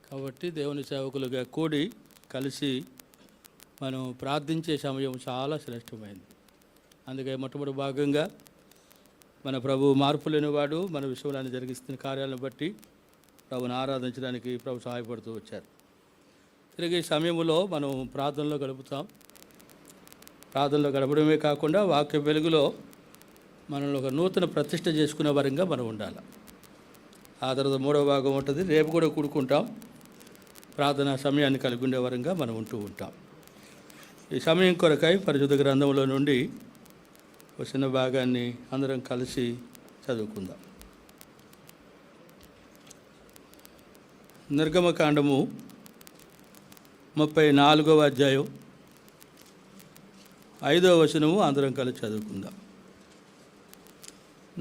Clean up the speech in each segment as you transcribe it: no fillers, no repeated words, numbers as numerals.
కాబట్టి దేవుని సేవకులుగా కూడి కలిసి మనం ప్రార్థించే సమయం చాలా శ్రేష్టమైంది. అందుకే మొట్టమొదటి భాగంగా మన ప్రభు మార్పు లేనివాడు మన విశ్వాన్ని జరిగిస్తున్న కార్యాలను బట్టి ప్రభుని ఆరాధించడానికి ప్రభు సహాయపడుతూ వచ్చారు. తిరిగి సమయంలో మనం ప్రార్థనలో గడుపుతాం. ప్రార్థనలో గడపడమే కాకుండా వాక్య వెలుగులో మనల్ని ఒక నూతన ప్రతిష్ట చేసుకునే వరంగా మనం ఉండాలి. ఆ తర్వాత మూడవ భాగం ఉంటుంది. రేపు కూడా కూడుకుంటాం. ప్రార్థనా సమయాన్ని కలిగి ఉండే వరంగా మనం ఉంటూ ఉంటాం. ఈ సమయం కొరకై పరిశుద్ధ గ్రంథంలో నుండి ఒక చిన్న భాగాన్ని అందరం కలిసి చదువుకుందాం. నిర్గమకాండము 34వ అధ్యాయం 5వ వచనము అందరం కలిసి చదువుకుందాం.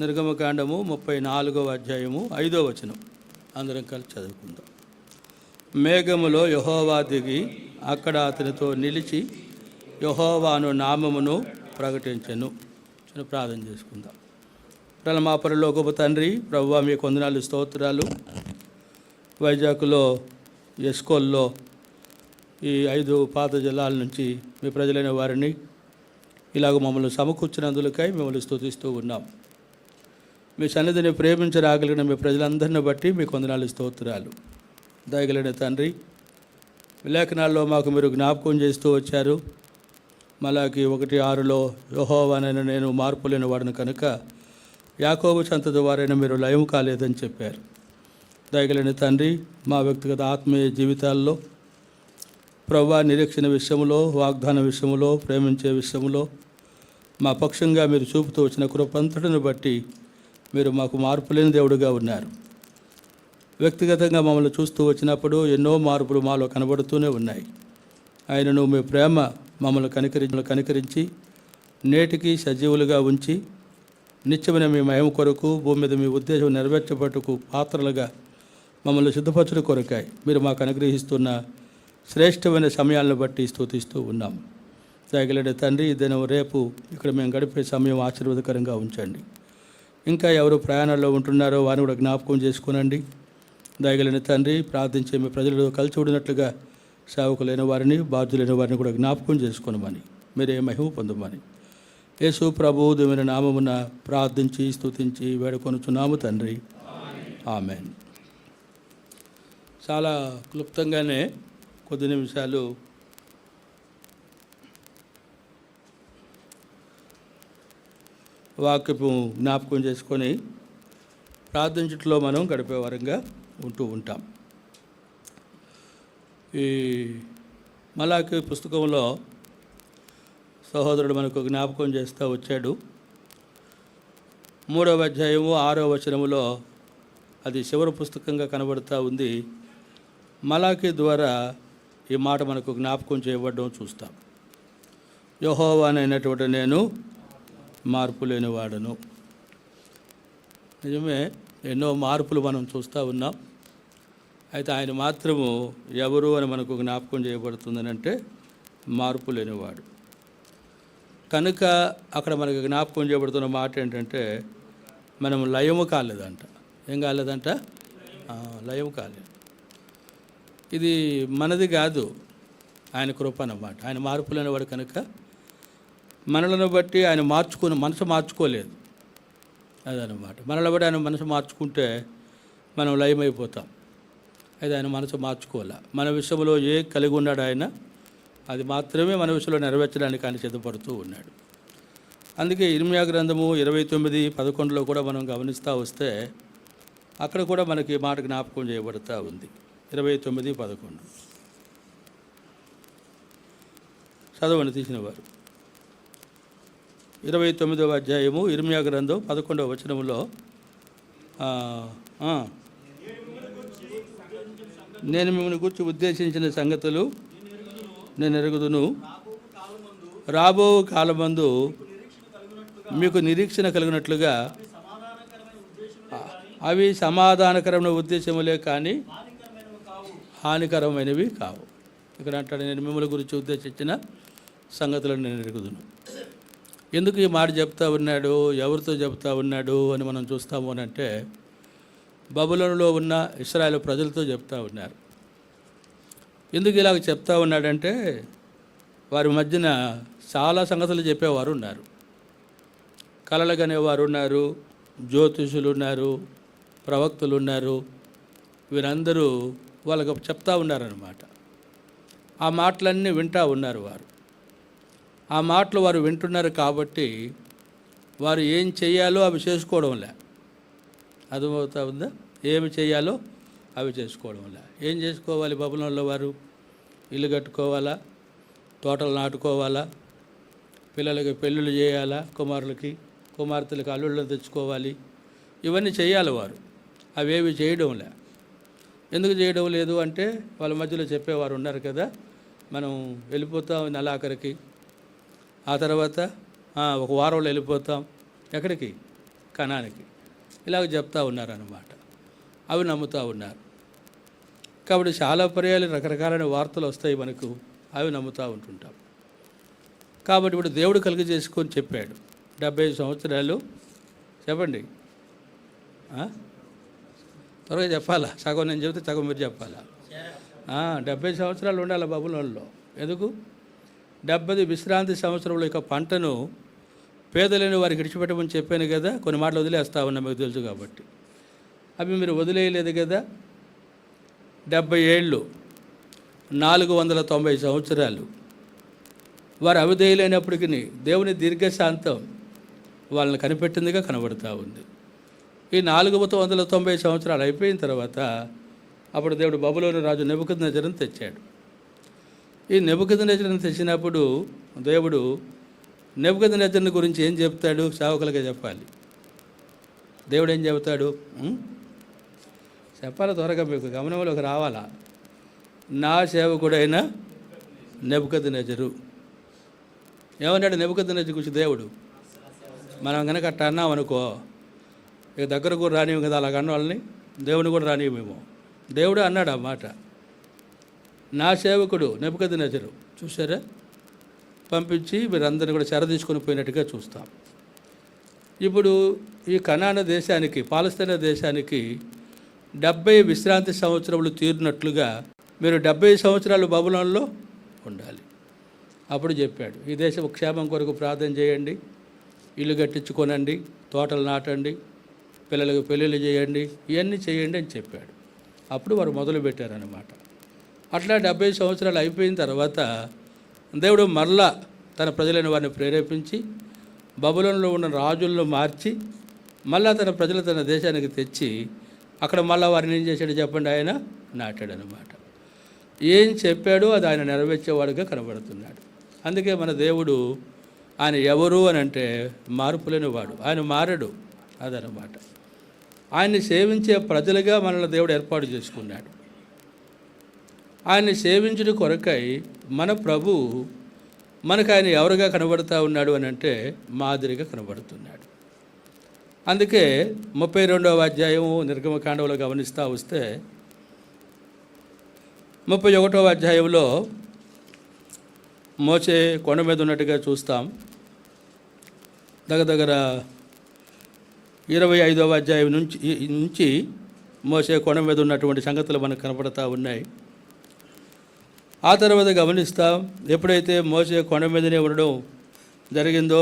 నిర్గమకాండము 34వ అధ్యాయము 5వ వచనం అందరం కలిసి చదువుకుందాం. మేఘములో యెహోవా దిగి అక్కడ అతనితో నిలిచి యెహోవాను నామమును ప్రకటించెను. ప్రార్థన చేసుకుందాం. మా పరలోకపు తండ్రి, ప్రభువా మీకు వందనాలు, స్తోత్రాలు. వైజాగ్లో ఎస్కోల్లో ఈ 5 పాత జిల్లాల నుంచి మీ ప్రజలైన వారిని ఇలాగ మమ్మల్ని సమకూర్చినందులకై మిమ్మల్ని స్తుతిస్తూ ఉన్నాం. మీ సన్నిధిని ప్రేమించరాగలిగిన మీ ప్రజలందరిని బట్టి మీకు వందనాలు, స్తోత్రాలు. దయగలిగిన తండ్రి, లేఖనాల్లో మాకు మీరు జ్ఞాపకం చేస్తూ వచ్చారు. మలాకి 1:6లో యెహోవానైన నేను మార్పు లేని వాడిని కనుక యాకోబు సంతతి వారైన మీరు లయం కాలేదని చెప్పారు. దయగలిగిన తండ్రి, మా వ్యక్తిగత ఆత్మీయ జీవితాల్లో ప్రభువా నిరీక్షణ విషయంలో, వాగ్దాన విషయంలో, ప్రేమించే విషయంలో మా పక్షంగా మీరు చూపుతూ వచ్చిన కృపంతటిని బట్టి మీరు మాకు మార్పు లేని దేవుడుగా ఉన్నారు. వ్యక్తిగతంగా మమ్మల్ని చూస్తూ వచ్చినప్పుడు ఎన్నో మార్పులు మాలో కనబడుతూనే ఉన్నాయి. ఆయనను మీ ప్రేమ మమ్మల్ని కనికరించి నేటికి సజీవులుగా ఉంచి నిత్యమైన మీ మహిమ కొరకు భూమి మీద మీ ఉద్దేశం నెరవేర్చబట్టుకు పాత్రలుగా మమ్మల్ని సిద్ధపరచడం కొరకాయి మీరు మాకు అనుగ్రహిస్తున్న శ్రేష్టమైన సమయాలను బట్టి స్తుతిస్తూ ఉన్నాం. దయగలిగిన తండ్రి, ఈ దినం రేపు ఇక్కడ మేము గడిపే సమయం ఆశీర్వాదకరంగా ఉంచండి. ఇంకా ఎవరు ప్రయాణాల్లో ఉంటున్నారో వారిని కూడా జ్ఞాపకం చేసుకునండి. దయగలిగిన తండ్రి, ప్రార్థించే మీ ప్రజలు కలిసి ఉండినట్లుగా సేవకులైన వారిని, బాధ్యులైన వారిని కూడా జ్ఞాపకం చేసుకునమని, మీరే మహిమ పొందమని యేసు ప్రభు దేవుని నామమున ప్రార్థించి స్తుతించి వేడుకొనుచున్నాము తండ్రి. ఆమేన్. చాలా క్లుప్తంగానే కొద్ది నిమిషాలు వాక్యపు జ్ఞాపకం చేసుకొని ప్రార్థించట్లో మనం గడిపే వరంగా ఉంటూ ఉంటాం. ఈ మలాకి పుస్తకంలో సహోదరుడు మనకు జ్ఞాపకం చేస్తూ వచ్చాడు. 3వ అధ్యాయము 6వ వచనములో అది చివరి పుస్తకంగా కనబడుతూ ఉంది. మలాకి ద్వారా ఈ మాట మనకు జ్ఞాపకం చేయబడడం చూస్తాం. యెహోవానైనటువంటి నేను మార్పు లేని వాడను. నిజమే, ఎన్నో మార్పులు మనం చూస్తూ ఉన్నాం. అయితే ఆయన మాత్రము ఎవరు అని మనకు జ్ఞాపకం చేయబడుతుందని అంటే మార్పు లేనివాడు. కనుక అక్కడ మనకు జ్ఞాపకం చేయబడుతున్న మాట ఏంటంటే మనం లయము కాలేదంట. ఏం కాలేదంట? లయం కాలేదు. ఇది మనది కాదు, ఆయన కృప అన్నమాట. ఆయన మార్పు లేనివాడు కనుక మనలను బట్టి ఆయన మనసు మార్చుకోలేదు. అదనమాట. మనల్ని బట్టి ఆయన మనసు మార్చుకుంటే మనం లయమైపోతాం. అయితే ఆయన మనసు మార్చుకోలే. మన విషయంలో ఏ కలిగి ఉన్నాడు ఆయన, అది మాత్రమే మన విషయంలో నెరవేర్చడానికి ఆయన సిద్ధపడుతూ ఉన్నాడు. అందుకే ఇర్మియా గ్రంథము 29:11లో కూడా మనం గమనిస్తూ వస్తే అక్కడ కూడా మనకి మాట జ్ఞాపకం చేయబడుతూ ఉంది. 29:11 చదవండి తీసిన వారు. 29వ అధ్యాయము ఇర్మియా గ్రంథం 11వ వచనములో నేను మిమ్మల్ని గురించి ఉద్దేశించిన సంగతులు నేను ఎరుగుదును, రాబో కాలమందు మీకు నిరీక్షణ కలిగినట్లుగా అవి సమాధానకరమైన ఉద్దేశములే కానీ హానికరమైనవి కావు. ఇక్కడ అంటాడు, నేను మిమ్మల్ని గురించి ఉద్దేశించిన సంగతులను నేను ఎరుగుదును. ఎందుకు ఈ మాట చెప్తా ఉన్నాడు, ఎవరితో చెప్తా ఉన్నాడు అని మనం చూస్తాము అని అంటే బబులోనులో ఉన్న ఇశ్రాయేలు ప్రజలతో చెప్తా ఉన్నారు. ఎందుకు ఇలాగ చెప్తా ఉన్నాడంటే వారి మధ్యన చాలా సంగతులు చెప్పేవారు ఉన్నారు, కలలు కనేవారు ఉన్నారు, జ్యోతిషులు ఉన్నారు, ప్రవక్తలు ఉన్నారు. వీరందరూ వాళ్ళకు చెప్తా ఉన్నారన్నమాట. ఆ మాటలన్నీ వింటూ ఉన్నారు వారు. ఆ మాటలు వారు వింటున్నారు కాబట్టి వారు ఏం చేయాలో అవి చేసుకోవడంలే. అర్థమవుతా ఉందా? ఏమి చేయాలో అవి చేసుకోవడంలే. ఏం చేసుకోవాలి? బబులోనులో వారు ఇల్లు కట్టుకోవాలా, తోటలు నాటుకోవాలా, పిల్లలకి పెళ్ళిళ్ళు చేయాలా, కుమార్తెలకు అల్లుళ్ళని తెచ్చుకోవాలి. ఇవన్నీ చేయాలి వారు. అవేవి చేయడంలే. ఎందుకు చేయడం లేదు అంటే వాళ్ళ మధ్యలో చెప్పేవారు ఉన్నారు కదా, మనం వెళ్ళిపోతాం నెలాఖరికి, ఆ తర్వాత ఒక వారంలో వెళ్ళిపోతాం. ఎక్కడికి? కనానికి. ఇలాగ చెప్తా ఉన్నారన్నమాట. అవి నమ్ముతూ ఉన్నారు. కాబట్టి చాలా పర్యాలు రకరకాలైన వార్తలు వస్తాయి మనకు, అవి నమ్ముతూ ఉంటుంటాం. కాబట్టి ఇప్పుడు దేవుడు కలుగజేసుకొని చెప్పాడు 75 సంవత్సరాలు. చెప్పండి, త్వరగా చెప్పాలా? సగం నేను చెబితే సగం మీరు చెప్పాలా? 70 సంవత్సరాలు ఉండాలి బబులోనులో. ఎందుకు? 70 విశ్రాంతి సంవత్సరంలో ఇక పంటను పేదలేని వారికి విడిచిపెట్టమని చెప్పాను కదా. కొన్ని మాటలు వదిలేస్తా ఉన్నా, మీకు తెలుసు కాబట్టి. అవి మీరు వదిలేయలేదు కదా. 70 ఏళ్ళు, 490 సంవత్సరాలు వారు అవిధేయులైనప్పటికీ దేవుని దీర్ఘశాంతం వాళ్ళని కనిపెట్టిందిగా కనబడుతూ ఉంది. ఈ 490 సంవత్సరాలు అయిపోయిన తర్వాత అప్పుడు దేవుడు బబులోను రాజు నెబుకద్నెజరును తెచ్చాడు. ఈ నెబుకద్నెజరును తెచ్చినప్పుడు దేవుడు నెబుకద్నెజరుని గురించి ఏం చెప్తాడు? సేవకులుగా చెప్పాలి. దేవుడు ఏం చెబుతాడు? చెప్పాలి, త్వరగా మీకు గమనంలోకి రావాలా. నా సేవకుడైన నెబుకద్నెజరు ఏమన్నాడు? నెబుకద్నెజరు గురించి దేవుడు మనం కనుక అట్ట అన్నాం అనుకో, ఇక దగ్గర కూడా రానివ్వం కదా. అలాగ అన్న వాళ్ళని దేవుని కూడా రానివ్వమేమో. దేవుడు అన్నాడు ఆ మాట. నా సేవకుడు నెబుకద్నెజరు చూసారా, పంపించి వీరందరినీ కూడా చెర తీసుకొని పోయినట్టుగా చూస్తాం. ఇప్పుడు ఈ కనాన దేశానికి, పాలస్తీనా దేశానికి 70 విశ్రాంతి సంవత్సరములు తీరినట్లుగా మీరు 70 సంవత్సరాలు బబులోనులో ఉండాలి. అప్పుడు చెప్పాడు, ఈ దేశ క్షేమం కొరకు ప్రార్థన చేయండి, ఇల్లు కట్టించుకోనండి, తోటలు నాటండి, పిల్లలకు పెళ్ళిళ్ళు చేయండి, ఇవన్నీ చేయండి అని చెప్పాడు. అప్పుడు వారు మొదలుపెట్టారన్నమాట. అట్లా 70 సంవత్సరాలు అయిపోయిన తర్వాత దేవుడు మరలా తన ప్రజలైన వారిని ప్రేరేపించి బబులోనులో ఉన్న రాజులను మార్చి మళ్ళా తన ప్రజలు తన దేశానికి తెచ్చి అక్కడ మళ్ళీ వారిని ఏం చేశాడు చెప్పండి? ఆయన నాటాడనమాట. ఏం చెప్పాడో అది ఆయన నెరవేర్చేవాడుగా కనబడుతున్నాడు. అందుకే మన దేవుడు ఆయన ఎవరు అని అంటే మార్పులేని వాడు. ఆయన మారడు, అదనమాట. ఆయన్ని సేవించే ప్రజలుగా మనల్ని దేవుడు ఏర్పాటు చేసుకున్నాడు. ఆయన్ని సేవించుట కొరకై మన ప్రభు మనకు ఆయన ఎవరుగా కనబడుతూ ఉన్నాడు అని అంటే మాదిరిగా కనబడుతున్నాడు. అందుకే 32వ అధ్యాయం నిర్గమకాండంలో గమనిస్తూ వస్తే 31వ అధ్యాయంలో మోసే కొండ మీద ఉన్నట్టుగా చూస్తాం. దగ్గర 25వ అధ్యాయం నుంచి మోసే కొండ మీద ఉన్నటువంటి సంగతులు మనకు కనపడతా ఉన్నాయి. ఆ తర్వాత గమనిస్తాం, ఎప్పుడైతే మోసే కొండ మీదనే ఉండడం జరిగిందో,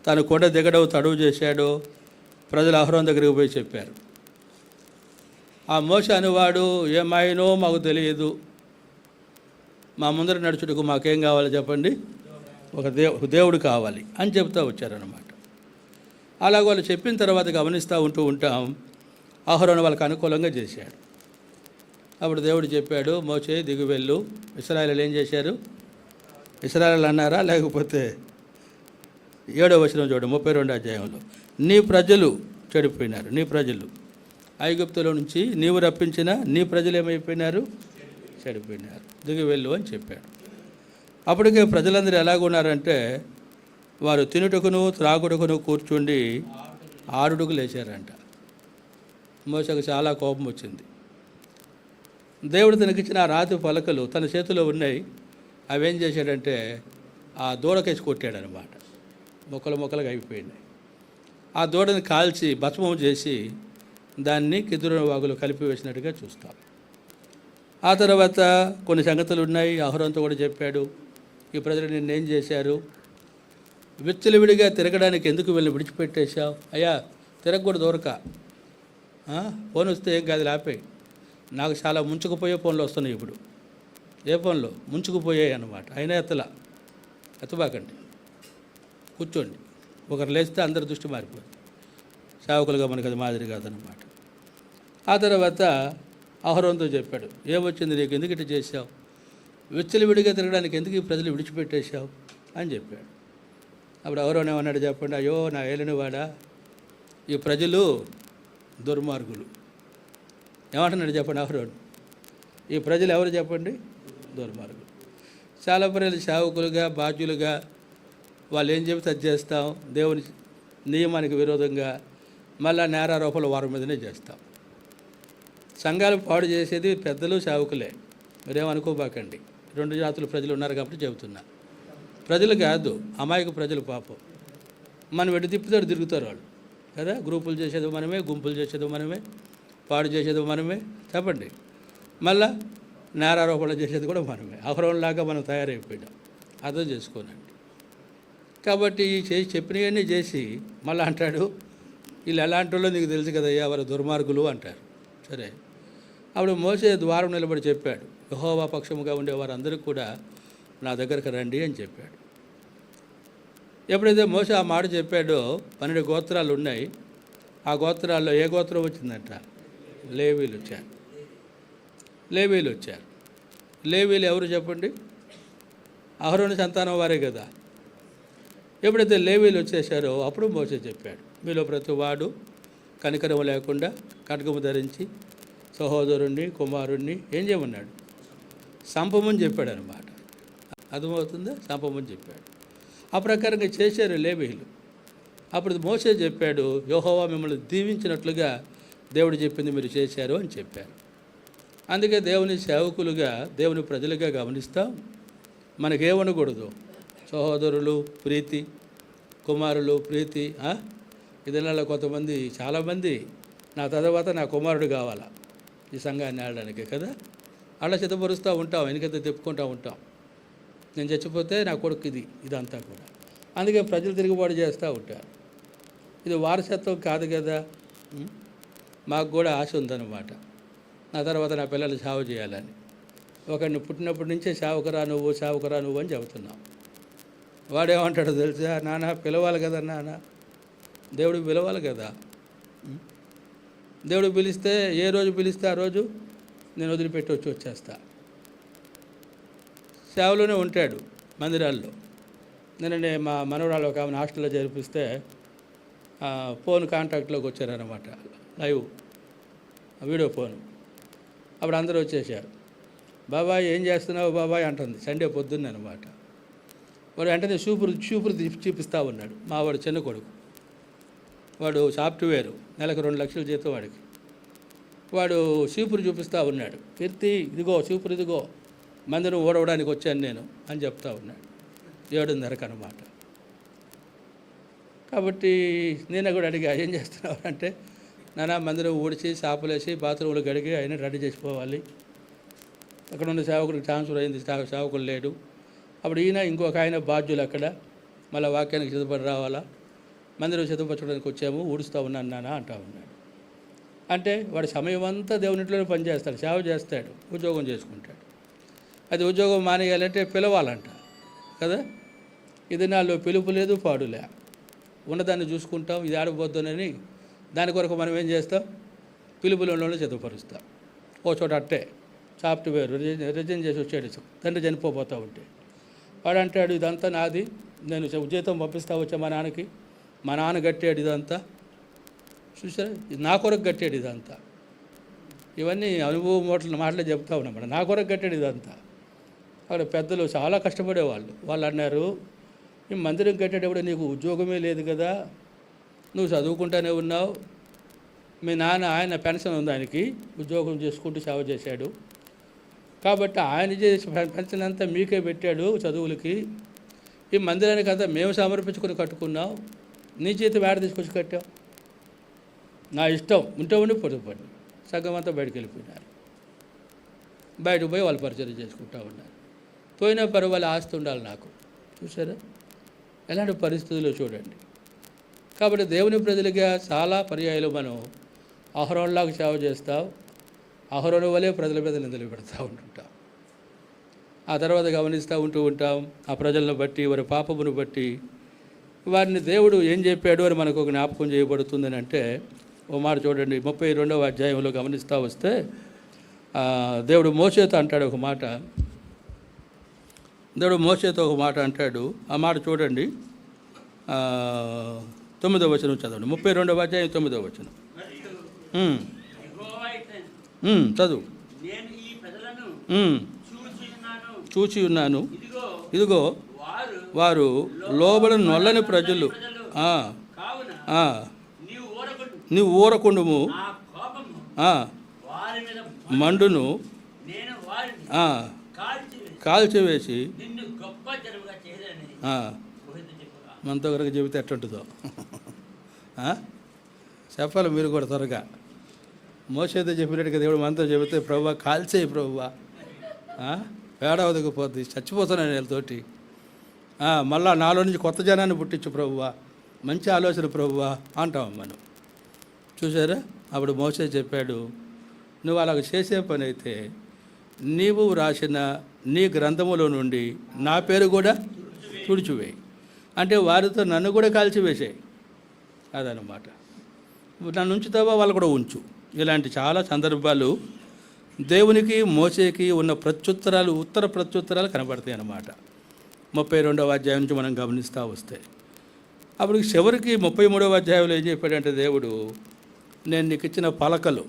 తను కొండ దిగడం తడువు చేశాడో, ప్రజలు అహరోను దగ్గరికి పోయి చెప్పారు. ఆ మోసే అనేవాడు ఏమాయనో మాకు తెలియదు, మా ముందర నడుచుటకు మాకేం కావాలి చెప్పండి? ఒక దేవుడు కావాలి అని చెప్తూ వచ్చారన్నమాట. అలాగ వాళ్ళు చెప్పిన తర్వాత గమనిస్తూ ఉంటాం, అహరోను వాళ్ళకి అనుకూలంగా చేశాడు. అప్పుడు దేవుడు చెప్పాడు, మోసే దిగు వెళ్ళు. ఇశ్రాయేలీయులు ఏం చేశారు? ఇశ్రాయేలీయులు అన్నారా? లేకపోతే 7వ వచనం చూడండి 32వ అధ్యాయంలో, నీ ప్రజలు చెడిపోయినారు. నీ ప్రజలు ఐగుప్తులో నుంచి నీవు రప్పించిన నీ ప్రజలు ఏమైపోయినారు? చెడిపోయినారు. దిగి వెళ్ళు అని చెప్పాడు. అప్పటికే ప్రజలందరూ ఎలాగున్నారంటే వారు తినుటకును త్రాగుటకును కూర్చుండి ఆడుటకు లేచారంట. మోసకు చాలా కోపం వచ్చింది. దేవుడు తనకిచ్చిన ఆ రాతి పలకలు తన చేతిలో ఉన్నాయి. అవేం చేశాడంటే ఆ దూడకేసి కొట్టాడనమాట. మొక్కలుగా అయిపోయినాయి. ఆ దూడని కాల్చి భస్మం చేసి దాన్ని కిద్రోను వాగులో కలిపి వేసినట్టుగా చూస్తాం. ఆ తర్వాత కొన్ని సంగతులు ఉన్నాయి. అహరోనుతో కూడా చెప్పాడు, ఈ ప్రజలు నిన్నేం చేశారు, విచ్చలవిడిగా తిరగడానికి ఎందుకు వెళ్ళి విడిచిపెట్టేశావు, అయ్యా తిరగకూడదు దూరక, ఫోన్ వస్తే ఏం కాదు ఆపేయి. నాకు చాలా ముంచుకుపోయే ఫోన్లు వస్తున్నాయి ఇప్పుడు. ఏ ఫోన్లో ముంచుకుపోయాయి అన్నమాట. అయినా ఎత్తబాకండి, కూర్చోండి. ఒకరు లేస్తే అందరి దృష్టి మారిపోతుంది. సేవకులుగా మనకు అది మాదిరి కాదన్నమాట. ఆ తర్వాత అహరోనుతో చెప్పాడు, ఏమొచ్చింది నీకు, ఎందుకు ఇట్లా చేశావు, విచ్చలవిడిగా తిరగడానికి ఎందుకు ఈ ప్రజలు విడిచిపెట్టేశావు అని చెప్పాడు. అప్పుడు అహరోను ఏమన్నాడు చెప్పండి, అయ్యో నా ఏలినవాడా, ఈ ప్రజలు దుర్మార్గులు. ఏమంటున్నాడు చెప్పండి అహరోను, ఈ ప్రజలు ఎవరు చెప్పండి, దుర్మార్గులు. చాలా ప్రజలు సేవకులుగా బాధ్యులుగా వాళ్ళు ఏం చెబితే అది చేస్తాం, దేవుని నియమానికి విరోధంగా మళ్ళా నేరారోపణలు వారి మీదనే చేస్తాం. సంఘాలు పాడు చేసేది పెద్దలు సేవకులే, మీరేమనుకోబాకండి. రెండు జాతుల ప్రజలు ఉన్నారు కాబట్టి చెబుతున్నా. ప్రజలు కాదు, అమాయక ప్రజలు పాపం. మనం ఎటు తిప్పుతాడు తిరుగుతారు వాళ్ళు కదా. గ్రూపులు చేసేది మనమే, గుంపులు చేసేది మనమే, పాడు చేసేది మనమే. చెప్పండి, మళ్ళా నేరారోపణ చేసేది కూడా మనమే. అహరోనులాగా మనం తయారైపోయాం. అర్థం చేసుకోనండి. కాబట్టి చెప్పినవన్నీ చేసి మళ్ళీ అంటాడు, వీళ్ళు ఎలాంటి వాళ్ళు నీకు తెలుసు కదయ్యా, వారు దుర్మార్గులు అంటారు. సరే, అప్పుడు మోసే ద్వారం నిలబడి చెప్పాడు, యెహోవా పక్షముగా ఉండే వారందరికీ కూడా నా దగ్గరకు రండి అని చెప్పాడు. ఎప్పుడైతే మోసే ఆ మాట చెప్పాడో 12 గోత్రాలు ఉన్నాయి. ఆ గోత్రాల్లో ఏ గోత్రం వచ్చిందంట, లేవీలు వచ్చారు. లేవీలు వచ్చారు. లేవీలు ఎవరు చెప్పండి, అహరోను సంతానం వారే కదా. ఎప్పుడైతే లేవీలు వచ్చేసారో అప్పుడు మోసే చెప్పాడు, మీలో ప్రతి వాడు కనికరం లేకుండా ఖడ్గము ధరించి సహోదరుణ్ణి కుమారుణ్ణి ఏం చేయమన్నాడు, సంపమని చెప్పాడు అనమాట. అర్థమవుతుందా, సంపమని చెప్పాడు. ఆ ప్రకారంగా చేశారు లేవీలు. అప్పుడు మోసే చెప్పాడు, యెహోవా మిమ్మల్ని దీవించినట్లుగా దేవుడు చెప్పింది మీరు చేశారు అని చెప్పారు. అందుకే దేవుని సేవకులుగా, దేవుని ప్రజలుగా గమనిస్తాం. మనకేమనకూడదు, సహోదరులు ప్రీతి, కుమారులు ప్రీతి. ఇదిలో కొంతమంది, చాలామంది నా తర్వాత నా కుమారుడు కావాలా ఈ సంఘాన్ని ఆడడానికి కదా, అలా సిద్ధపరుస్తూ ఉంటాం, వెనకైతే తిప్పుకుంటూ ఉంటాం. నేను చచ్చిపోతే నా కొడుకు ఇదంతా కూడా. అందుకే ప్రజలు తిరుగుబాటు చేస్తూ ఉంటారు. ఇది వారసత్వం కాదు కదా. మాకు కూడా ఆశ ఉందన్నమాట, నా తర్వాత నా పిల్లలు సేవ చేయాలని. ఒకరిని పుట్టినప్పటి నుంచే సేవకురా నువ్వు అని చెబుతున్నాం. వాడేమంటాడో తెలుసా, నాన్న పిలవాలి కదా, నాన్న దేవుడికి పిలవాలి కదా. దేవుడు పిలిస్తే ఏ రోజు పిలిస్తే ఆ రోజు నేను వదిలిపెట్టి వచ్చేస్తా. సేవలోనే ఉంటాడు మందిరాల్లో. నిన్ననే మా మనవరాలు ఒక ఆమెను హాస్టల్లో చేర్పిస్తే ఫోన్ కాంటాక్ట్లోకి వచ్చారనమాట, లైవ్ వీడియో ఫోను. అప్పుడు అందరూ వచ్చేసారు. బాబాయ్ ఏం చేస్తున్నావు బాబాయ్ అంటుంది, సండే పొద్దున్నే అనమాట. వాడు వెంటనే చూపురు చూపిస్తూ ఉన్నాడు. మా వాడు చిన్న కొడుకు, వాడు సాఫ్ట్వేర్, నెలకు 2 లక్షల జీతం వాడికి. వాడు చూపురు చూపిస్తూ ఉన్నాడు, కీర్తి ఇదిగో చూపురు, ఇదిగో మందిరం ఊడవడానికి వచ్చాను నేను అని చెప్తా ఉన్నాడు. 7:30 అనమాట. కాబట్టి నేను కూడా అడిగా, ఏం చేస్తున్నావు అంటే, నానా మందిరం ఊడిచి సాపులేసి బాత్రూములు కడిగి అయినా రెడీ చేసిపోవాలి. అక్కడ ఉన్న సేవకుడికి ట్రాన్స్ఫర్ అయింది, సేవకులు లేడు. అప్పుడు ఈయన ఇంకొక ఆయన బాధ్యులు అక్కడ, మళ్ళీ వాక్యానికి సిద్ధపడి రావాలా, మందిరం సిద్ధపరచడానికి వచ్చాము, ఊడుస్తూ ఉన్నాను నాన్న అంటా ఉన్నాడు. అంటే వాడి సమయం అంతా దేవునింట్లోనే పనిచేస్తాడు, సేవ చేస్తాడు, ఉద్యోగం చేసుకుంటాడు. అది ఉద్యోగం మానేయాలంటే పిలవాలంట కదా. ఇది నాలో పిలుపు లేదు, పాడులే, ఉన్నదాన్ని చూసుకుంటాం. ఇది ఆడబోద్దునని దాని కొరకు మనం ఏం చేస్తాం, పిలుపులోనే సిద్ధపరుస్తాం. ఓ చోట అట్టే సాఫ్ట్వేర్ రిజైన్ చేసి వచ్చాడు, తండ్రి చనిపోతూ ఉంటే వాడు అంటాడు, ఇదంతా నాది, నేను జీతం పంపిస్తా వచ్చా మా నాన్నకి, మా నాన్న కట్టాడు ఇదంతా, చూసారా, నా కొరకు కట్టాడు ఇదంతా. ఇవన్నీ అనుభవం మాటలు చెప్తా ఉన్నాం, నా కొరకు కట్టాడు ఇదంతా. అక్కడ పెద్దలు చాలా కష్టపడేవాళ్ళు. వాళ్ళు అన్నారు, ఈ మందిరం కట్టేటప్పుడు నీకు ఉద్యోగమే లేదు కదా, నువ్వు చదువుకుంటూనే ఉన్నావు, మీ నాన్న ఆయన పెన్షన్ ఉంది, ఆయనకి ఉద్యోగం చేసుకుంటూ సేవ చేశాడు కాబట్టి ఆయన చేసి పెన్షన్ అంతా మీకే పెట్టాడు చదువులకి. ఈ మందిరానికి అంతా మేము సమర్పించుకొని కట్టుకున్నాం, నీ జీతం ఏడ తీసుకొచ్చి కట్టావు, నా ఇష్టం ఉంటే ఉండి పొదుపడి సగం అంతా బయటకు వెళ్ళిపోయినారు. బయటకు పోయి వాళ్ళు పరిచయం చేసుకుంటూ ఉన్నారు. పోయినా పర్వాలేదు, ఆస్తి ఉండాలి నాకు. చూసారా ఎలాంటి పరిస్థితుల్లో చూడండి. కాబట్టి దేవుని ప్రజలుగా చాలా పర్యాయాలు మనం అహరోన్లాగా సేవ చేస్తాం, అహరోను వలె ప్రజల మీద నిందలు పెడతా ఉంటుంటాం. ఆ తర్వాత గమనిస్తూ ఉంటాం, ఆ ప్రజలను బట్టి వారి పాపమును బట్టి వారిని దేవుడు ఏం చెప్పాడు అని మనకు ఒక జ్ఞాపకం చేయబడుతుందని అంటే, ఓ మాట చూడండి 32వ అధ్యాయంలో గమనిస్తూ వస్తే దేవుడు మోషేతో అంటాడు ఒక మాట. దేవుడు మోషేతో ఒక మాట అంటాడు. ఆ మాట చూడండి, 9వ వచనం చదవండి. 32వ అధ్యాయం 9వ వచనం చదువు. చూచి ఉన్నాను, ఇదిగో వారు లోబడి నొల్లని ప్రజలు, నీవు ఊరకుండుము, మండును కాల్చివేసి మనతో కనుక చెబితే ఎట్టుంటుందో చెప్పాలి మీరు కూడా త్వరగా. మోషేతో చెప్పినట్టుగా దేవుడు మనతో చెబితే, ప్రభువా కాల్చేయి ప్రభువా, పేడ ఒదిగిపోద్ది, చచ్చిపోతున్నాను వీళ్ళతోటి, మళ్ళా నాలో నుంచి కొత్త జనాన్ని పుట్టించు ప్రభువా, మంచి ఆలోచన ప్రభువా అంటాం మనం. చూసారా, అప్పుడు మోషే చెప్పాడు, నువ్వు అలాగ చేసే పని అయితే నీవు రాసిన నీ గ్రంథములో నుండి నా పేరు కూడా తుడిచివేయి, అంటే వారితో నన్ను కూడా కాల్చివేసాయి అదనమాట. నన్ను ఉంచుతావా వాళ్ళు కూడా ఉంచు. ఇలాంటి చాలా సందర్భాలు దేవునికి మోషేకి ఉన్న ప్రత్యుత్తరాలు, ఉత్తర ప్రత్యుత్తరాలు కనబడతాయి అన్నమాట. 32వ అధ్యాయం నుంచి మనం గమనిస్తూ వస్తే, అప్పుడు చివరికి 33వ అధ్యాయంలో ఏం చెప్పాడంటే దేవుడు, నేను నీకు ఇచ్చిన పలకలు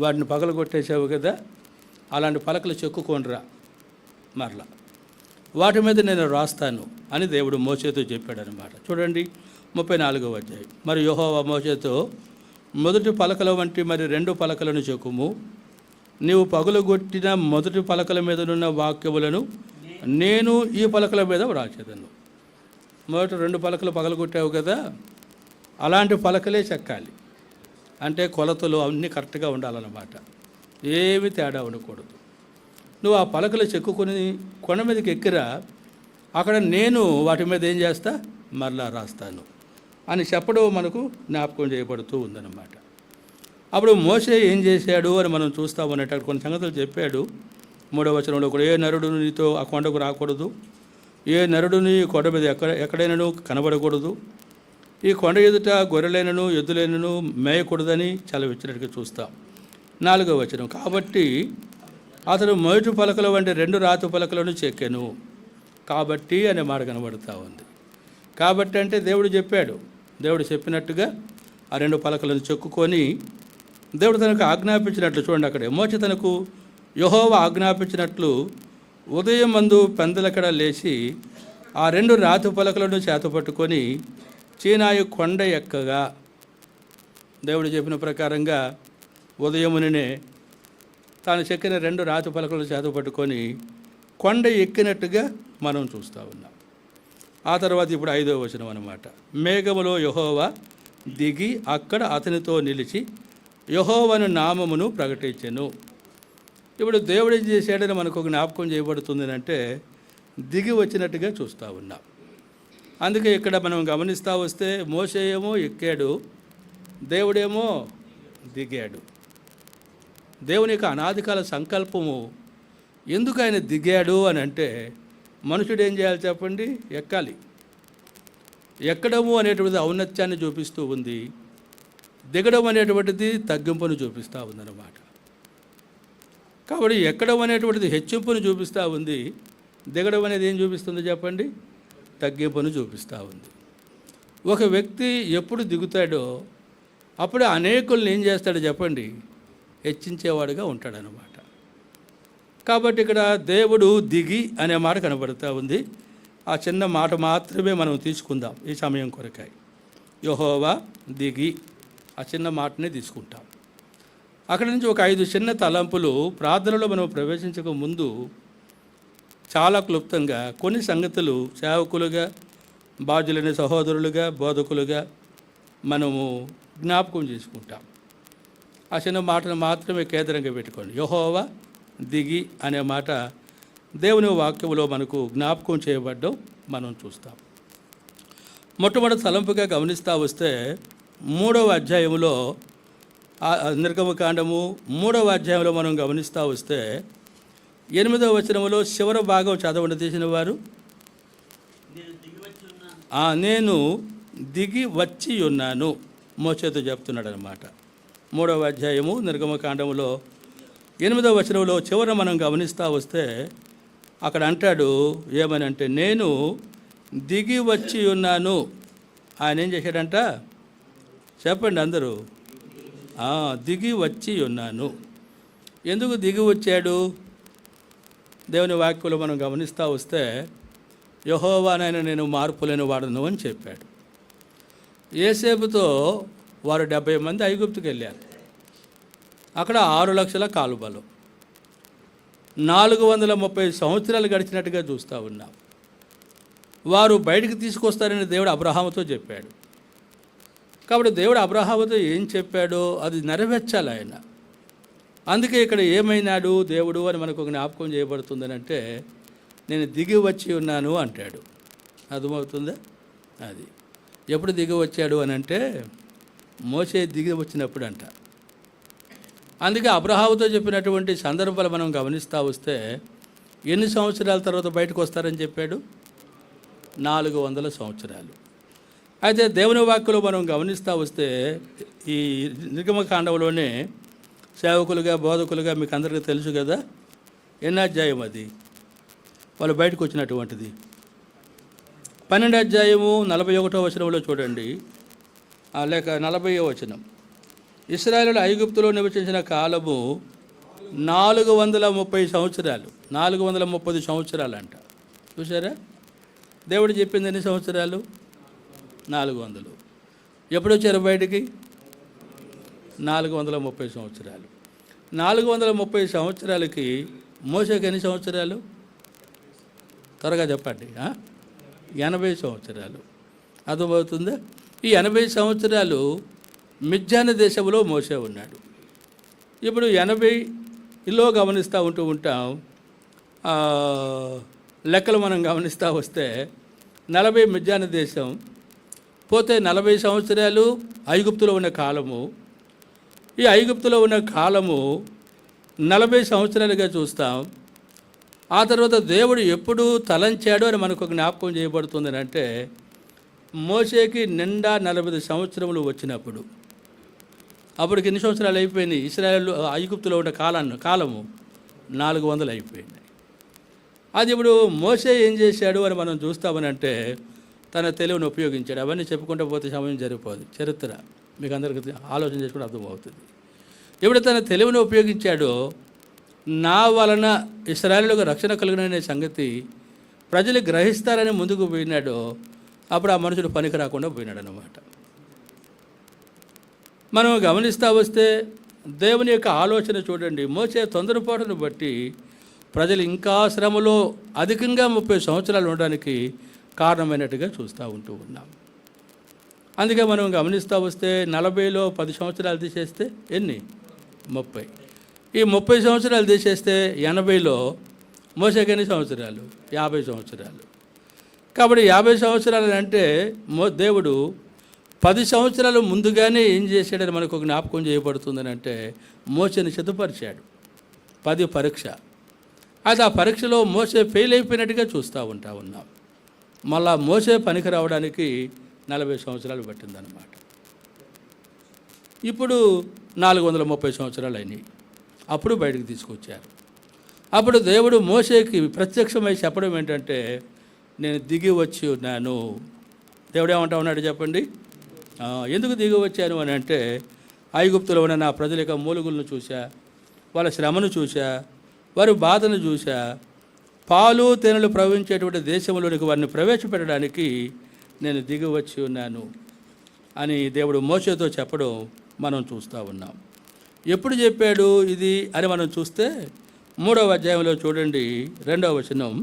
వాటిని పగలగొట్టేసావు కదా, అలాంటి పలకలు చెక్కుకోనరా మరలా, వాటి మీద నేను రాస్తాను అని దేవుడు మోషేతో చెప్పాడనమాట. చూడండి 34వ అధ్యాయం. మరి యెహోవా మోషేతో, మొదటి పలకల వంటి మరి 2 పలకలను చెక్కుము, నీవు పగులగొట్టిన మొదటి పలకల మీదనున్న వాక్యములను నేను ఈ పలకల మీద వ్రాసేదను. మొదటి 2 పలకలు పగలగొట్టావు కదా, అలాంటి పలకలే చెక్కాలి. అంటే కొలతలు అన్నీ కరెక్ట్గా ఉండాలన్నమాట, ఏమి తేడా ఉండకూడదు. నువ్వు ఆ పలకలు చెక్కుకొని కొండ మీదకి ఎక్కిరా, అక్కడ నేను వాటి మీద ఏం చేస్తా, మరలా రాస్తాను అని చెప్పడం మనకు జ్ఞాపకం చేయబడుతూ ఉందన్నమాట. అప్పుడు మోషే ఏం చేశాడు అని మనం చూస్తూ ఉన్నట్టు కొన్ని సంగతులు చెప్పాడు. 3వ వచనంలో కూడా, ఏ నరుడు నీతో ఆ కొండకు రాకూడదు, ఏ నరుడుని కొండ మీద ఎక్కడైనాను కనబడకూడదు, ఈ కొండ ఎదుట గొర్రెలైనను ఎద్దులైనను మేయకూడదని సెలవిచ్చినట్టుగా చూస్తాం. 4వ వచనం, కాబట్టి అతడు మొదటి పలకల వంటి 2 రాతి పలకలను చెక్కెను. కాబట్టి అనే మాట కనబడుతూ ఉంది. కాబట్టి అంటే దేవుడు చెప్పాడు, దేవుడు చెప్పినట్టుగా ఆ 2 పలకలను చెక్కుకొని దేవుడు తనకు ఆజ్ఞాపించినట్లు, చూడండి అక్కడే మోషే తనకు యెహోవా ఆజ్ఞాపించినట్లు ఉదయం మందు పెందలకడ లేచి ఆ 2 రాతి పలకలను చేతపట్టుకొని చీనాయి కొండ ఎక్కగా, దేవుడు చెప్పిన ప్రకారంగా ఉదయమునే తాను చెక్కిన 2 రాతి పలకలను చేతపట్టుకొని కొండ ఎక్కినట్టుగా మనం చూస్తూ ఉన్నాం. ఆ తర్వాత ఇప్పుడు 5వ వచనం అన్నమాట. మేఘములో యెహోవా దిగి అక్కడ అతనితో నిలిచి యెహోవాను నామమును ప్రకటించెను. ఇప్పుడు దేవుడు ఏం చేశాడని మనకు ఒక జ్ఞాపకం చేయబడుతుంది అంటే, దిగి వచ్చినట్టుగా చూస్తూ ఉన్నాం. అందుకే ఇక్కడ మనం గమనిస్తూ వస్తే మోషే ఏమో ఎక్కాడు, దేవుడేమో దిగాడు. దేవుని యొక్క అనాదికాల సంకల్పము ఎందుకు ఆయన దిగాడు అని అంటే, మనుషుడు ఏం చేయాలి చెప్పండి, ఎక్కాలి. ఎక్కడము అనేటువంటిది ఔన్నత్యాన్ని చూపిస్తూ ఉంది, దిగడం అనేటువంటిది తగ్గింపును చూపిస్తూ ఉందన్నమాట. కాబట్టి ఎక్కడం అనేటువంటిది హెచ్చింపును చూపిస్తూ ఉంది, దిగడం అనేది ఏం చూపిస్తుంది చెప్పండి, తగ్గింపును చూపిస్తూ ఉంది. ఒక వ్యక్తి ఎప్పుడు దిగుతాడో అప్పుడు అనేకుల్ని ఏం చేస్తాడో చెప్పండి, హెచ్చించేవాడుగా ఉంటాడనమాట. కాబట్టి ఇక్కడ దేవుడు దిగి అనే మాట కనబడుతూ ఉంది. ఆ చిన్న మాట మాత్రమే మనం తీసుకుందాం ఈ సమయం కొరకాయి. యెహోవా దిగి ఆ చిన్న మాటనే తీసుకుంటాం. అక్కడి నుంచి ఒక 5 చిన్న తలంపులు ప్రార్థనలో మనం ప్రవేశించక ముందు చాలా క్లుప్తంగా కొన్ని సంగతులు సేవకులుగా, బాధ్యులైన సహోదరులుగా, బోధకులుగా మనము జ్ఞాపకం చేసుకుంటాం. ఆ చిన్న మాటను మాత్రమే కేంద్రంగా పెట్టుకోండి. యెహోవా దిగి అనే మాట దేవుని వాక్యములో మనకు జ్ఞాపకం చేయబడ్డం మనం చూస్తాం. మొట్టమొదటి తలంపుగా గమనిస్తూ వస్తే 3వ అధ్యాయంలో నిర్గమకాండము 3వ అధ్యాయంలో మనం గమనిస్తూ వస్తే 8వ వచనంలో చివరి భాగం చదవండి తీసిన వారు. నేను దిగి వచ్చి ఉన్నాను మోషేతో చెప్తున్నాడు అనమాట. 3వ అధ్యాయము నిర్గమకాండములో 8వ వచనంలో చివర మనం గమనిస్తూ వస్తే అక్కడ అంటాడు ఏమని అంటే, నేను దిగి వచ్చి ఉన్నాను. ఆయన ఏం చేశాడంట చెప్పండి అందరూ. దిగి వచ్చి ఉన్నాను. ఎందుకు దిగి వచ్చాడు? దేవుని వాక్యంలో మనం గమనిస్తూ వస్తే యెహోవానైన నేను మార్పులేని వాడను అని చెప్పాడు. యోసేపుతో వారు 70 మంది ఐగుప్తుకి వెళ్ళారు. అక్కడ 6 లక్షల కాలుబలం 430 సంవత్సరాలు గడిచినట్టుగా చూస్తూ ఉన్నాం. వారు బయటికి తీసుకొస్తారని దేవుడు అబ్రహాముతో చెప్పాడు. కాబట్టి దేవుడు అబ్రహాముతో ఏం చెప్పాడో అది నెరవేర్చాలి ఆయన. అందుకే ఇక్కడ ఏమైనాడు దేవుడు అని మనకు జ్ఞాపకం చేయబడుతుందని అంటే, నేను దిగి వచ్చి ఉన్నాను అంటాడు. అర్థమవుతుందా? అది ఎప్పుడు దిగి వచ్చాడు అని అంటే మోషే దిగి వచ్చినప్పుడు అంట. అందుకే అబ్రహాముతో చెప్పినటువంటి సందర్భాలు మనం గమనిస్తూ వస్తే ఎన్ని సంవత్సరాల తర్వాత బయటకు వస్తారని చెప్పాడు? 400 సంవత్సరాలు. అయితే దేవుని వాక్యలో మనం గమనిస్తూ వస్తే ఈ నిర్గమకాండంలోనే సేవకులుగా బోధకులుగా మీకు అందరికీ తెలుసు కదా, ఎన్ని అధ్యాయం అది వాళ్ళు బయటకు వచ్చినటువంటిది? 12వ అధ్యాయము 41వ వచనంలో చూడండి, లేక 40వ వచనం. ఇశ్రాయేలు ఐగుప్తులో నివసించిన కాలము 430 సంవత్సరాలు. 430 సంవత్సరాలు అంట. చూసారా? దేవుడు చెప్పింది ఎన్ని సంవత్సరాలు? 400. ఎప్పుడు వచ్చారు బయటికి? 430 సంవత్సరాలు. 430 సంవత్సరాలకి మోషేకి ఎన్ని సంవత్సరాలు? త్వరగా చెప్పండి. 80 సంవత్సరాలు. అర్థమవుతుందా? ఈ 80 సంవత్సరాలు మిద్యాను దేశంలో మోషే ఉన్నాడు. ఇప్పుడు 80లో గమనిస్తూ ఉంటాం. లెక్కలు మనం గమనిస్తూ వస్తే 40 మిద్యాను దేశం పోతే 40 సంవత్సరాలు ఐగుప్తులో ఉన్న కాలము. ఈ ఐగుప్తులో ఉన్న కాలము 40 సంవత్సరాలుగా చూస్తాం. ఆ తర్వాత దేవుడు ఎప్పుడు తలంచాడు అని మనకు జ్ఞాపకం చేయబడుతుందని అంటే, మోషేకి నిండా 40 సంవత్సరములు వచ్చినప్పుడు. అప్పటికి ఎన్ని సంవత్సరాలు అయిపోయినాయి? ఇశ్రాయేల్ ఐగుప్తులో ఉన్న కాలము 400 అయిపోయింది. అది ఇప్పుడు మోషే ఏం చేశాడు అని మనం చూస్తామని అంటే, తన తెలివిని ఉపయోగించాడు. అవన్నీ చెప్పుకుంటూ పోతే సమయం జరిగిపోదు. చరిత్ర మీకు అందరికీ ఆలోచన చేసుకుంటే అర్థమవుతుంది. ఎప్పుడు తన తెలివిని ఉపయోగించాడో, నా వలన ఇశ్రాయేలుకు రక్షణ కలుగుననే సంగతి ప్రజలు గ్రహిస్తారని ముందుకు పోయినాడో, అప్పుడు ఆ మనుషుడు పనికి రాకుండా పోయినాడు అన్నమాట. మనం గమనిస్తూ వస్తే దేవుని యొక్క ఆలోచన చూడండి. మోసే తొందరపాటును బట్టి ప్రజలు ఇంకా శ్రమలో అధికంగా 30 సంవత్సరాలు ఉండడానికి కారణమైనట్టుగా చూస్తూ ఉన్నాం. అందుకే మనం గమనిస్తూ వస్తే 40లో 10 సంవత్సరాలు తీసేస్తే ఎన్ని? 30. ఈ 30 సంవత్సరాలు తీసేస్తే 80లో మోసేకి ఎన్ని సంవత్సరాలు? 50 సంవత్సరాలు. కాబట్టి 50 సంవత్సరాలు అంటే దేవుడు 10 సంవత్సరాలు ముందుగానే ఏం చేశాడని మనకు జ్ఞాపకం చేయబడుతుందని అంటే, మోసేని సిద్ధపరిచాడు. 10 పరీక్ష. అది ఆ పరీక్షలో మోసే ఫెయిల్ అయిపోయినట్టుగా చూస్తూ ఉన్నాం. మళ్ళా మోసే పనికి రావడానికి 40 సంవత్సరాలు పట్టిందన్నమాట. ఇప్పుడు 430 సంవత్సరాలు అయినాయి. అప్పుడు బయటకు తీసుకొచ్చారు. అప్పుడు దేవుడు మోసేకి ప్రత్యక్షమై చెప్పడం ఏంటంటే, నేను దిగి వచ్చి ఉన్నాను. దేవుడు ఏమంటా ఉన్నాడు చెప్పండి? ఎందుకు దిగి వచ్చాను అని అంటే, ఐగుప్తులో ఉన్న నా ప్రజల యొక్క మూలుగులను చూశా, వాళ్ళ శ్రమను చూశా, వారి బాధను చూశా, పాలు తేనెలు ప్రవహించేటువంటి దేశంలోనికి వారిని ప్రవేశపెట్టడానికి నేను దిగి వచ్చి ఉన్నాను అని దేవుడు మోషేతో చెప్పడం మనం చూస్తూ ఉన్నాం. ఎప్పుడు చెప్పాడు ఇది అని మనం చూస్తే 3వ అధ్యాయంలో చూడండి, 2వ వచనం.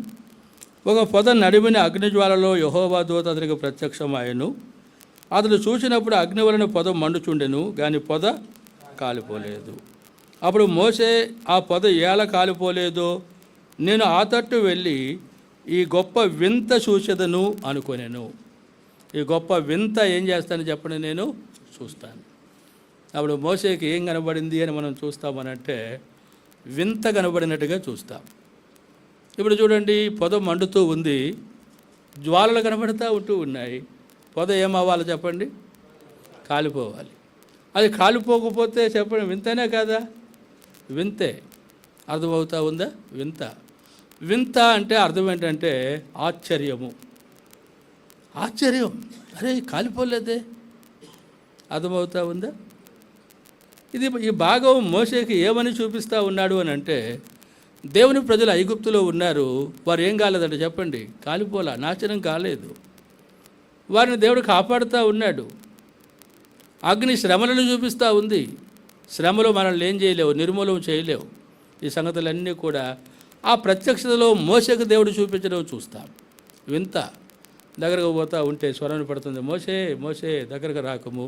ఒక పొద నడిమిన అగ్నిజ్వాలలో యెహోవా దూత అతనికి ప్రత్యక్షమాయెను. అతడు చూసినప్పుడు అగ్ని వలన పొద మండుచుండెను, కానీ పొద కాలిపోలేదు. అప్పుడు మోషే ఆ పొద ఎలా కాలిపోలేదో నేను ఆ తట్టు వెళ్ళి ఈ గొప్ప వింత చూసేదను అనుకొనెను. ఈ గొప్ప వింత ఏం చేస్తాను చెప్పండి, నేను చూస్తాను. అప్పుడు మోషేకి ఏం కనబడింది అని మనం చూస్తామనంటే వింత కనబడినట్టుగా చూస్తాం. ఇప్పుడు చూడండి, పొద మండుతూ ఉంది, జ్వాలలు కనబడుతూ ఉన్నాయి. పొద ఏమవ్వాలి చెప్పండి? కాలిపోవాలి. అది కాలిపోకపోతే చెప్పండి వింతనే కదా? వింతే. అర్థమవుతా ఉందా? వింత. వింత అంటే అర్థం ఏంటంటే ఆశ్చర్యము. ఆశ్చర్యం, అరే కాలిపోలేదే. అర్థమవుతా ఉందా? ఈ భాగం మోషేకి ఏమని చూపిస్తూ ఉన్నాడు అని అంటే, దేవుని ప్రజలు ఐగుప్తులో ఉన్నారు, వారు ఏం కాలేదంటే చెప్పండి, కాలిపోలా, నాశనం కాలేదు. వారిని దేవుడు కాపాడుతూ ఉన్నాడు. అగ్ని శ్రమలను చూపిస్తూ ఉంది. శ్రమలు మనల్ని ఏం చేయలేవు, నిర్మూలన చేయలేవు. ఈ సంగతులన్నీ కూడా ఆ ప్రత్యక్షతలో మోషేకు దేవుడు చూపించడం చూస్తాం. వింత. దగ్గరకు పోతూ ఉంటే స్వరం పడుతుంది, మోషే మోషే దగ్గరకు రాకము,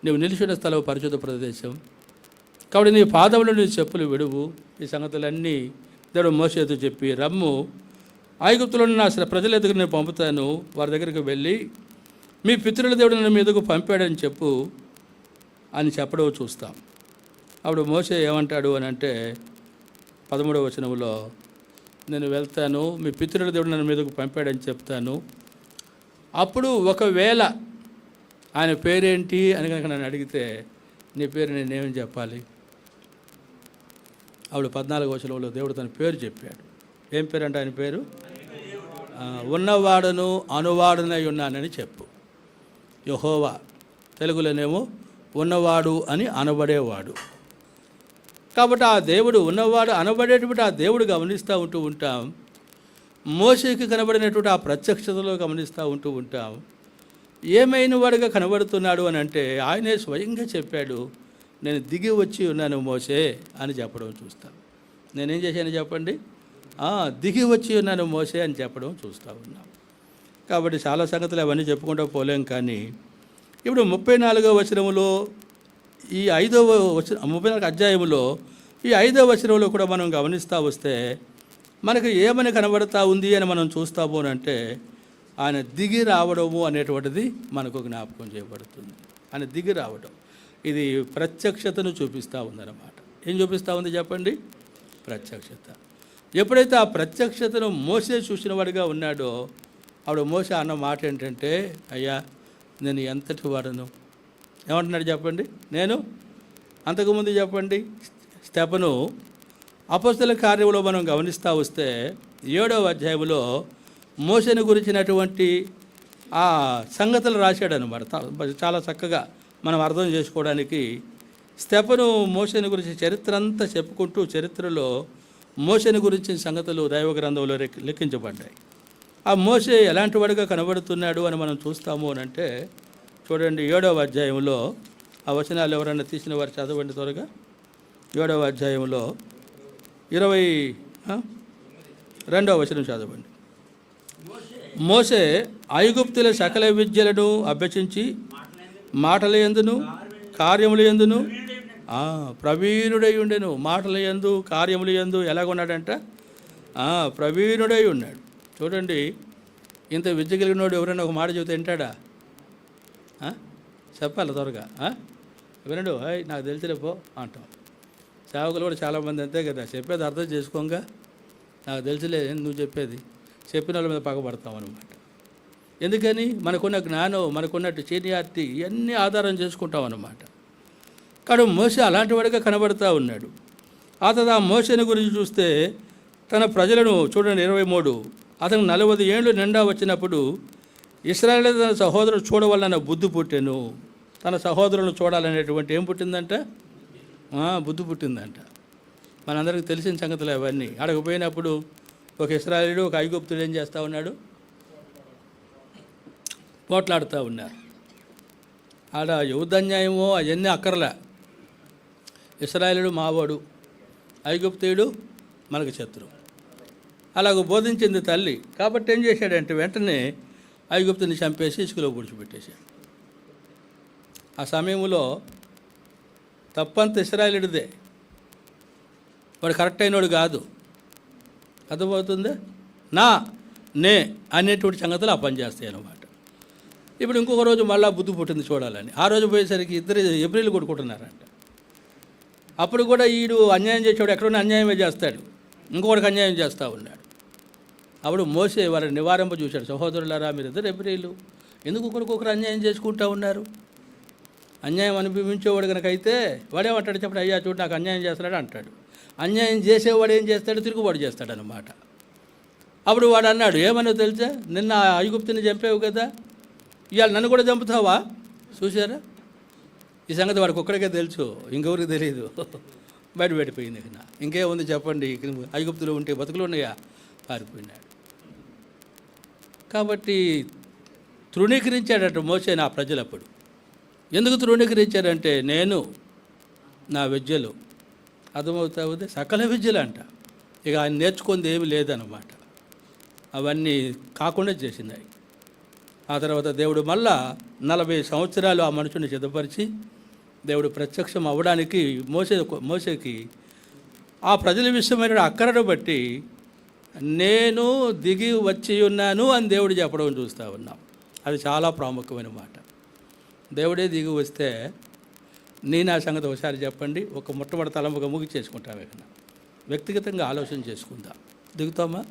నువ్వు నిలిచిన స్థలం పరిశుద్ధ ప్రదేశం, కాబట్టి నీ పాదములు నీ చెప్పులు విడువు. ఈ సంగతులన్నీ దేవుడు మోషేతో చెప్పి, రమ్ము, ఐగుప్తులో నా ప్రజల ఎదుగు నేను పంపుతాను, వారి దగ్గరికి వెళ్ళి మీ పితరుల దేవుడు నన్ను మీ ఎదుగు పంపాడని చెప్పు అని చెప్పడం చూస్తాం. అప్పుడు మోషే ఏమంటాడు అని అంటే 13వ వచనంలో, నేను వెళ్తాను, మీ పితరుల దేవుడు నన్ను మీదకు పంపాడని చెప్తాను. అప్పుడు ఒకవేళ ఆయన పేరేంటి అని కనుక నన్ను అడిగితే, నీ పేరు నేనేమని చెప్పాలి? అప్పుడు 14వ వచనంలో దేవుడు తన పేరు చెప్పాడు. ఏం పేరు అంటే ఆయన పేరు? ఉన్నవాడును అనువాడునై ఉన్నానని చెప్పు. యెహోవా, తెలుగులోనేమో ఉన్నవాడు అని అనబడేవాడు. కాబట్టి ఆ దేవుడు ఉన్నవాడు అనబడేటువంటి ఆ దేవుడు గమనిస్తూ ఉంటాం. మోషేకి కనబడినటువంటి ఆ ప్రత్యక్షతలో గమనిస్తూ ఉంటాం. ఏమైన వాడుగా కనబడుతున్నాడు అని అంటే ఆయనే స్వయంగా చెప్పాడు, నేను దిగి వచ్చి ఉన్నాను మోషే అని చెప్పడం చూస్తాం. నేనేం చేశాను చెప్పండి? దిగి వచ్చి ఉన్నాను మోషే అని చెప్పడం చూస్తూ ఉన్నాం. కాబట్టి చాలా సంగతులు అవన్నీ చెప్పుకుంటూ పోలేం. కానీ ఇప్పుడు 34వ వచనంలో ఈ 34వ అధ్యాయంలో ఈ 5వ వచనంలో కూడా మనం గమనిస్తూ వస్తే మనకు ఏమని కనబడతా ఉంది అని మనం చూస్తాము అని అంటే, ఆయన దిగి రావడము అనేటువంటిది మనకు జ్ఞాపకం చేయబడుతుంది. ఆయన దిగి రావడం, ఇది ప్రత్యక్షతను చూపిస్తూ ఉందన్నమాట. ఏం చూపిస్తూ ఉంది చెప్పండి? ప్రత్యక్షత. ఎప్పుడైతే ఆ ప్రత్యక్షతను మోసే చూసిన వాడిగా ఉన్నాడో, అప్పుడు మోసే అన్న మాట ఏంటంటే, అయ్యా నేను ఎంతటి వాడను. ఏమంటున్నాడు చెప్పండి? నేను అంతకుముందు చెప్పండి, స్టెఫను అపొస్తలుల కార్యములో మనం గమనిస్తూ వస్తే 7వ అధ్యాయంలో మోషేను గురించినటువంటి ఆ సంగతులు రాశాడు అనమాట. చాలా చక్కగా మనం అర్థం చేసుకోవడానికి స్టెఫను మోషేను గురించి చరిత్ర అంతా చెప్పుకుంటూ, చరిత్రలో మోషేను గురించిన సంగతులు దైవ గ్రంథంలో లెక్కించబడ్డాయి. ఆ మోషే ఎలాంటి వాడిగా కనబడుతున్నాడు అని మనం చూస్తాము అని అంటే, చూడండి 7వ అధ్యాయంలో ఆ వచనాలు ఎవరైనా తీసిన వారు చదవండి త్వరగా. 7వ అధ్యాయంలో 22వ వచనం చదవండి. మోషే ఐగుప్తుల సకల విద్యలను అభ్యసించి మాటల యందును కార్యముల యందును ప్రవీణుడై ఉండెను. మాటల యందు కార్యముల యందు ఎలాగున్నాడంట? ప్రవీణుడై ఉన్నాడు. చూడండి, ఇంత విద్య కలిగినోడు ఎవరైనా ఒక మాట చెబితే వింటాడా? చెప్పాలి త్వరగా. వినడు, నాకు తెలిసిరేపో అంటాం. సేవకులు కూడా చాలామంది అంతే కదా, చెప్పేది అర్థం చేసుకోగా, నాకు తెలిసిలే నువ్వు చెప్పేది, చెప్పిన వాళ్ళ మీద పగబడతాం అనమాట. ఎందుకని? మనకున్న జ్ఞానం, మనకున్నట్టు సీనియారిటీ ఇవన్నీ ఆధారం చేసుకుంటాం అన్నమాట. కానీ మోషే అలాంటి వాడిగా కనబడుతూ ఉన్నాడు. ఆ తర్వాత ఆ మోషేని గురించి చూస్తే తన ప్రజలను చూడండి, 23, అతను 40 ఏళ్ళు నిండా వచ్చినప్పుడు ఇశ్రాయేలు తన సహోదరుడు చూడవలన బుద్ధి పుట్టెను. తన సహోదరులను చూడాలనేటువంటి ఏం పుట్టిందంట? బుద్ధి పుట్టిందంట. మనందరికీ తెలిసిన సంగతులు అవన్నీ. అక్కడికి పోయినప్పుడు ఒక ఇశ్రాయేలుడు ఒక ఐగుప్తుడు ఏం చేస్తూ ఉన్నాడు? పోట్లాడుతూ ఉన్నారు. ఆడ యుద్ధన్యాయమో అవన్నీ అక్కర్లే. ఇశ్రాయేలుడు మావాడు, ఐగుప్తుడు మనకు శత్రువు. అలాగ బోధించింది తల్లి. కాబట్టి ఏం చేశాడంటే వెంటనే ఐగుప్తుని చంపేసి ఇసుకలో పూడ్చిపెట్టేశాడు. ఆ సమయంలో తప్పంత ఇశ్రాయేలుడిదే. వాడు కరెక్ట్ అయినోడు కాదు. అర్థమవుతుందా? నే అనేటువంటి సంగతులు ఆ పని చేస్తాయి అన్నమాట. ఇప్పుడు ఇంకొక రోజు మళ్ళీ బుద్ధి పుట్టింది చూడాలని. ఆ రోజు పోయేసరికి ఇద్దరు ఏప్రిల్ కొట్టుకుంటున్నారంట. అప్పుడు కూడా ఈడు అన్యాయం చేసేవాడు ఎక్కడున్నా అన్యాయమే చేస్తాడు, ఇంకొకటికి అన్యాయం చేస్తూ ఉన్నాడు. అప్పుడు మోసే వాళ్ళని నివారింప చూశాడు. సహోదరులారా, మీరిద్దరు ఏప్రిలు ఎందుకు ఒకరికొకరు అన్యాయం చేసుకుంటూ ఉన్నారు? అన్యాయం అనుభవించేవాడు కనుక అయితే వాడేమంటాడు చెప్పండి? అయ్యా చూడు నాకు అన్యాయం చేస్తాడు అంటాడు. అన్యాయం చేసేవాడు ఏం చేస్తాడు? తిరుగుబాటు చేస్తాడు అన్నమాట. అప్పుడు వాడు అన్నాడు, ఏమన్నా తెలుసా, నిన్న ఐగుప్తుని చంపేవు కదా, ఇవాళ నన్ను కూడా చంపుతావా? చూసారా, ఈ సంగతి వాడికి ఒక్కడికే తెలుసు, ఇంకెవరికి తెలియదు. బయట పెట్టిపోయింది. ఇంకేముంది చెప్పండి? ఐగుప్తులో ఉంటే బతుకులు ఉన్నాయా? పారిపోయినాడు. కాబట్టి తృణీకరించాడట మోసే నా ప్రజలప్పుడు. ఎందుకు తృణీకరించాడంటే నేను నా విద్యలు, అర్థమవుతావుది, సకల విద్యలు అంట. ఇక ఆయన నేర్చుకుంది ఏమి లేదన్నమాట. అవన్నీ కాకుండా చేసినాయి. ఆ తర్వాత దేవుడు మళ్ళా 40 సంవత్సరాలు ఆ మనుషుని సిద్ధపరిచి దేవుడు ప్రత్యక్షం అవ్వడానికి మోసేకి ఆ ప్రజల విషయమైన అక్కరను బట్టి నేను దిగి వచ్చి ఉన్నాను అని దేవుడు చెప్పడం చూస్తూ ఉన్నాం. అది చాలా ప్రాముఖ్యమైన మాట. దేవుడే దిగి వస్తే నేను ఆ సంగతి ఒకసారి చెప్పండి. ఒక మొట్టమొదటి తలంపుగా ముగి చేసుకుంటాం. వ్యక్తిగతంగా ఆలోచన చేసుకుందాం. దిగుతామా?